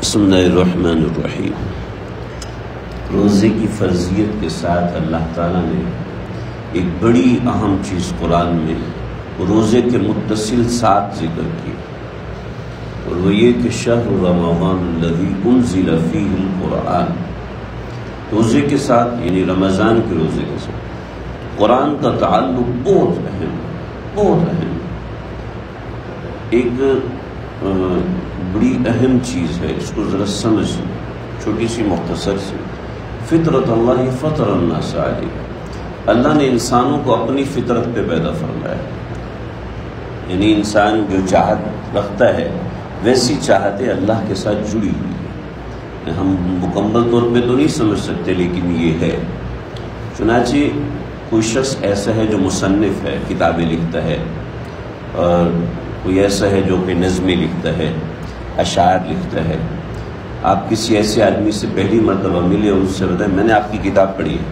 بسم اللہ الرحمن الرحیم۔ روزے کی فرضیت کے ساتھ اللہ تعالیٰ نے ایک بڑی اہم چیز قرآن میں روزے کے متصل ساتھ ذکر کی، اور وہ یہ کہ شہر رمضان الذی انزل فیہ القرآن، روزے کے ساتھ یعنی رمضان کے روزے کے ساتھ قرآن کا تعلق بہت اہم ایک بڑی اہم چیز ہے۔ اس کو ذرا سمجھ، چھوٹی سی مختصر سی، فطرت اللہ فطر الناس علیہ، اللہ نے انسانوں کو اپنی فطرت پہ پیدا فرمایا، یعنی انسان جو چاہت رکھتا ہے ویسی چاہتیں اللہ کے ساتھ جڑی ہوئی ہے۔ ہم مکمل طور پہ تو نہیں سمجھ سکتے، لیکن یہ ہے۔ چنانچہ کوئی شخص ایسا ہے جو مصنف ہے، کتابیں لکھتا ہے، اور کوئی ایسا ہے جو کہ نظمیں لکھتا ہے، اشعار لکھتا ہے۔ آپ کسی ایسے آدمی سے پہلی مرتبہ ملے اور اس سے بتائیں میں نے آپ کی کتاب پڑھی ہے،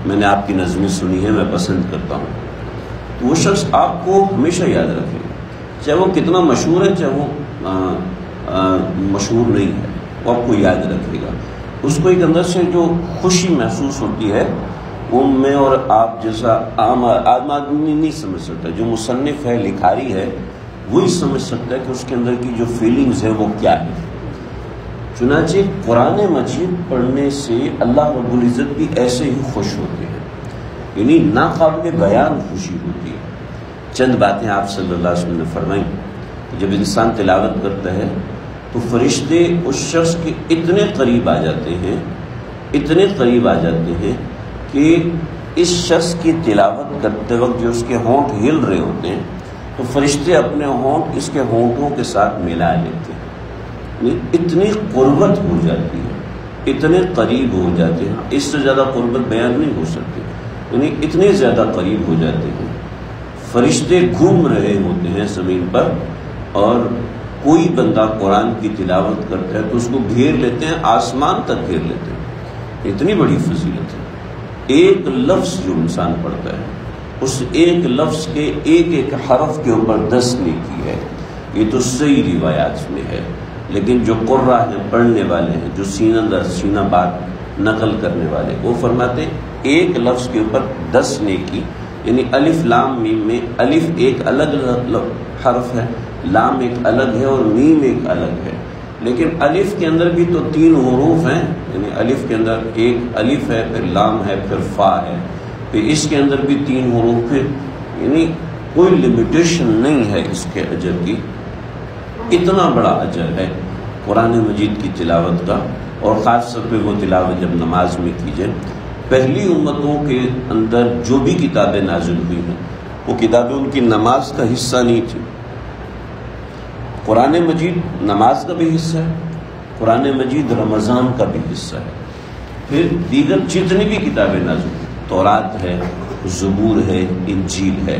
میں نے آپ کی نظمیں سنی ہے، میں پسند کرتا ہوں، تو وہ شخص آپ کو ہمیشہ یاد رکھے، چاہے وہ کتنا مشہور ہے، چاہے وہ مشہور نہیں ہے، وہ آپ کو یاد رکھے گا۔ اس کو ایک اندر سے جو خوشی محسوس ہوتی ہے وہ میں اور آپ جیسا عام آدمی نہیں سمجھ سکتا۔ جو مصنف ہے، لکھاری ہے، وہی سمجھ سکتا ہے کہ اس کے اندر کی جو فیلنگز ہے وہ کیا ہے۔ چنانچہ قرآن مجید پڑھنے سے اللہ رب العزت بھی ایسے ہی خوش ہوتے ہیں، یعنی ناقابل بیان خوشی ہوتی ہے۔ چند باتیں آپ صلی اللہ علیہ وسلم نے فرمائیں کہ جب انسان تلاوت کرتا ہے تو فرشتے اس شخص کے اتنے قریب آ جاتے ہیں کہ اس شخص کی تلاوت کرتے وقت جو اس کے ہونٹ ہل رہے ہوتے ہیں تو فرشتے اپنے ہونٹ اس کے ہونٹوں کے ساتھ ملا لیتے ہیں، اتنی قربت ہو جاتی ہے، اتنے قریب ہو جاتے ہیں۔ اس سے زیادہ قربت بیان نہیں ہو سکتی، یعنی اتنے زیادہ قریب ہو جاتے ہیں۔ فرشتے گھوم رہے ہوتے ہیں زمین پر، اور کوئی بندہ قرآن کی تلاوت کرتا ہے تو اس کو گھیر لیتے ہیں، آسمان تک گھیر لیتے ہیں۔ اتنی بڑی فضیلت ہے۔ ایک لفظ جو انسان پڑھتا ہے، اس ایک لفظ کے ایک حرف کے اوپر 10 نیکی ہے۔ یہ تو صحیح روایات میں ہے، لیکن جو قرہ ہیں، پڑھنے والے ہیں، جو سینہ در سینہ بات نقل کرنے والے، وہ فرماتے ہیں ایک لفظ کے اوپر 10 نیکی، یعنی الف لام میم میں الف ایک الگ حرف ہے، لام ایک الگ ہے، اور میم ایک الگ ہے، لیکن الف کے اندر بھی تو 3 حروف ہیں، یعنی الف کے اندر ایک الف ہے، پھر لام ہے، پھر فا ہے، پھر اس کے اندر بھی 3 حروف، پھر یعنی کوئی لمیٹیشن نہیں ہے اس کے اجر کی۔ اتنا بڑا اجر ہے قرآن مجید کی تلاوت کا، اور خاص طور پہ وہ تلاوت جب نماز میں کی جائے۔ پہلی امتوں کے اندر جو بھی کتابیں نازل ہوئی ہیں وہ کتابیں ان کی نماز کا حصہ نہیں تھی۔ قرآن مجید نماز کا بھی حصہ ہے، قرآن مجید رمضان کا بھی حصہ ہے۔ پھر دیگر جتنی بھی کتابیں نازل ہوئی، تورات ہے، زبور ہے، انجیل ہے،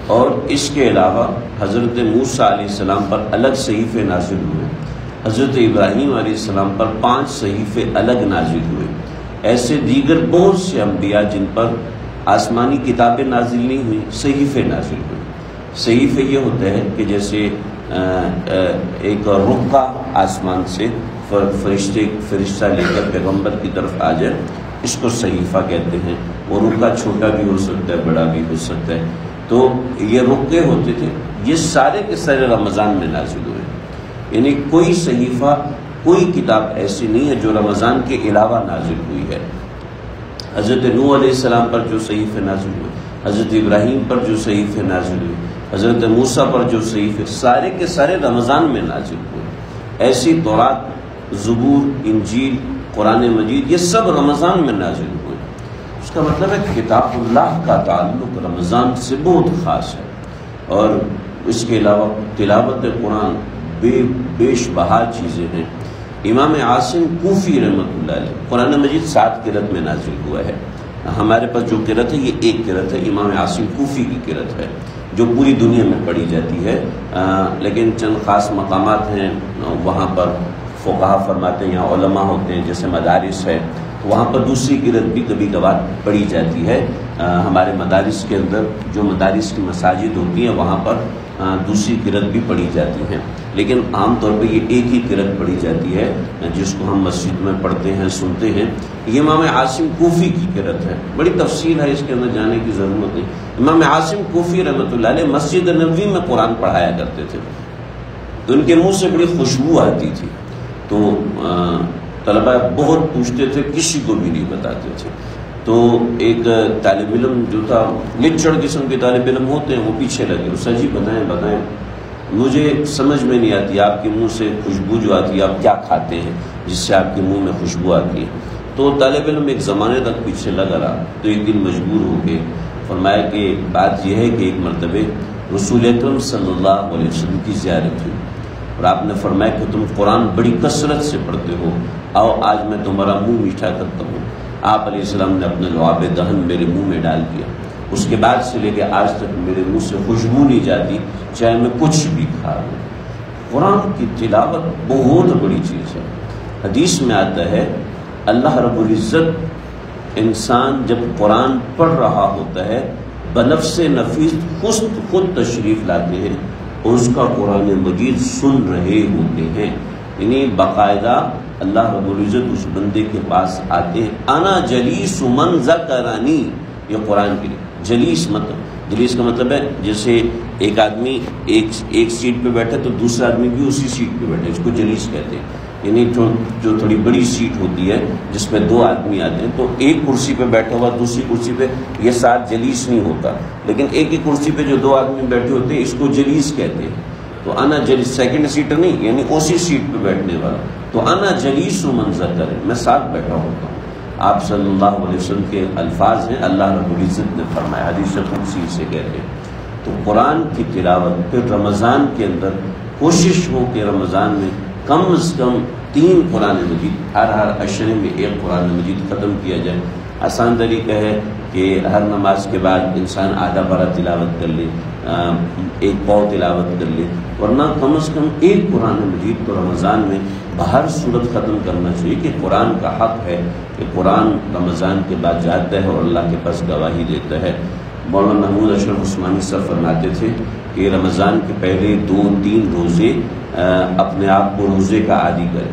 اور اس کے علاوہ حضرت موسیٰ علیہ السلام پر الگ صحیفے نازل ہوئے، حضرت ابراہیم علیہ السلام پر 5 صحیفے الگ نازل ہوئے۔ ایسے دیگر بہت سے انبیاء جن پر آسمانی کتابیں نازل نہیں ہوئی، صحیفے نازل ہوئے۔ صحیفے یہ ہوتا ہے کہ جیسے ایک رقعہ آسمان سے فرشتہ لے کر پیغمبر کی طرف آ جائے، اس کو صحیفہ کہتے ہیں۔ وہ رقعہ چھوٹا بھی ہو سکتا ہے، بڑا بھی ہو سکتا ہے۔ تو یہ رقعے ہوتے تھے، یہ سارے کے سارے رمضان میں نازل ہوئے، یعنی کوئی صحیفہ، کوئی کتاب ایسی نہیں ہے جو رمضان کے علاوہ نازل ہوئی ہے۔ حضرت نوح علیہ السلام پر جو صحیفے نازل ہوئے، حضرت ابراہیم پر جو صحیفے نازل ہوئے، حضرت موسیٰ پر جو صحیفے، سارے کے سارے رمضان میں نازل ہوئے۔ ایسی تورات، زبور، انجیل، قرآن مجید، یہ سب رمضان میں نازل ہوئے۔ اس کا مطلب ہے کہ کتاب اللہ کا تعلق رمضان سے بہت خاص ہے، اور اس کے علاوہ تلاوت قرآن بیش بہا چیزیں ہیں۔ امام عاصم کوفی رحمۃ اللہ علیہ، قرآن مجید 7 قرأت میں نازل ہوا ہے۔ ہمارے پاس جو قرأت ہے یہ ایک قرأت ہے، امام عاصم کوفی کی قرأت ہے جو پوری دنیا میں پڑھی جاتی ہے، لیکن چند خاص مقامات ہیں وہاں پر فقہا فرماتے ہیں یا علماء ہوتے ہیں، جیسے مدارس ہے، وہاں پر دوسری قرأت بھی کبھی کبھار پڑھی جاتی ہے۔ ہمارے مدارس کے اندر جو مدارس کی مساجد ہوتی ہیں وہاں پر دوسری قرأت بھی پڑھی جاتی ہیں، لیکن عام طور پہ یہ ایک ہی قرأت پڑھی جاتی ہے جس کو ہم مسجد میں پڑھتے ہیں، سنتے ہیں۔ یہ امام عاصم کوفی کی قرأت ہے، بڑی تفصیل ہے، اس کے اندر جانے کی ضرورت نہیں۔ امام عاصم کوفی رحمۃ اللہ علیہ مسجد نبوی میں قرآن پڑھایا کرتے تھے، ان کے منہ سے بڑی خوشبو آتی تھی، تو طلبہ بہت پوچھتے تھے، کسی کو بھی نہیں بتاتے تھے۔ تو ایک طالب علم جو تھا، لچڑ قسم کے طالب علم ہوتے ہیں، وہ پیچھے لگے، اس سے جی بتائیں مجھے سمجھ میں نہیں آتی، آپ کے منہ سے خوشبو جو آتی ہے آپ کیا کھاتے ہیں جس سے آپ کے منہ میں خوشبو آتی ہے؟ تو طالب علم ایک زمانے تک پیچھے لگا رہا، تو ایک دن مجبور ہو کے فرمایا کہ بات یہ ہے کہ ایک مرتبہ رسول اکرم صلی اللہ علیہ وسلم کی زیارت ہوئی، اور آپ نے فرمایا کہ تم قرآن بڑی کثرت سے پڑھتے ہو، آؤ آج میں تمہارا منہ میٹھا کرتا ہوں۔ آپ علیہ السلام نے اپنے لعاب دہن میرے منہ میں ڈال دیا، اس کے بعد سے لے کے آج تک میرے منہ سے خوشبو نہیں جاتی، چاہے میں کچھ بھی کھا لوں۔ قرآن کی تلاوت بہت بڑی چیز ہے۔ حدیث میں آتا ہے اللہ رب العزت انسان جب قرآن پڑھ رہا ہوتا ہے بنفس نفیس خود تشریف لاتے ہیں اور اس کا قرآن مجید سن رہے ہوتے ہیں، یعنی باقاعدہ اللہ رب العزت اس بندے کے پاس آتے ہیں۔ انا جلیس من ذکرانی، یہ قرآن کے لیے جلیس کا مطلب ہے جیسے ایک آدمی ایک سیٹ پہ بیٹھے تو دوسرا آدمی بھی اسی سیٹ پہ بیٹھے، اس کو جلیس کہتے ہیں، یعنی جو تھوڑی بڑی سیٹ ہوتی ہے جس میں دو آدمی آتے ہیں، تو ایک کرسی پہ بیٹھا ہوا دوسری کرسی پہ، یہ ساتھ جلیس نہیں ہوتا، لیکن ایک ہی کرسی پہ جو دو آدمی بیٹھے ہوتے ہیں اس کو جلیس کہتے ہیں۔ تو انا جلیس سیکنڈ سیٹر نہیں، یعنی اسی سیٹ پہ بیٹھنے والا، تو انا جلیس من ذکر، میں ساتھ بیٹھا ہوتا ہوں۔ آپ صلی اللہ علیہ وسلم کے الفاظ ہیں، اللہ رب العزت نے فرمایا، حدیث قدسی سے کہتے ہیں۔ تو قرآن کی تلاوت پھر رمضان کے اندر کوشش ہو کہ رمضان میں کم از کم 3 قرآن مجید، ہر عشرے میں ایک قرآن مجید ختم کیا جائے۔ آسان طریقہ ہے کہ ہر نماز کے بعد انسان آدھا پارہ تلاوت کر لے، ایک پاؤ تلاوت کر لے، ورنہ کم از کم ایک قرآن مجید تو رمضان میں باہر صورت ختم کرنا چاہیے، کہ قرآن کا حق ہے کہ قرآن رمضان کے بعد جاتا ہے اور اللہ کے پاس گواہی دیتا ہے۔ مولانا محمود اشرف عثمانی صاحب فرماتے تھے کہ رمضان کے پہلے 2-3 روزے اپنے آپ کو روزے کا عادی کریں،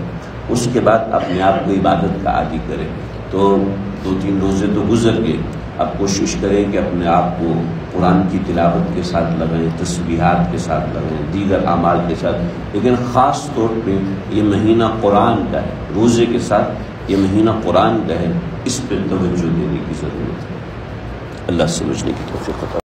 اس کے بعد اپنے آپ کو عبادت کا عادی کریں۔ تو 2-3 روزے تو گزر گئے، اب کوشش کریں کہ اپنے آپ کو قرآن کی تلاوت کے ساتھ لگائیں، تسبیحات کے ساتھ لگائیں، دیگر اعمال کے ساتھ، لیکن خاص طور پہ یہ مہینہ قرآن کا ہے، روزے کے ساتھ یہ مہینہ قرآن کا ہے، اس پہ توجہ دینے کی ضرورت ہے۔ اللہ سمجھنے کی توفیق عطا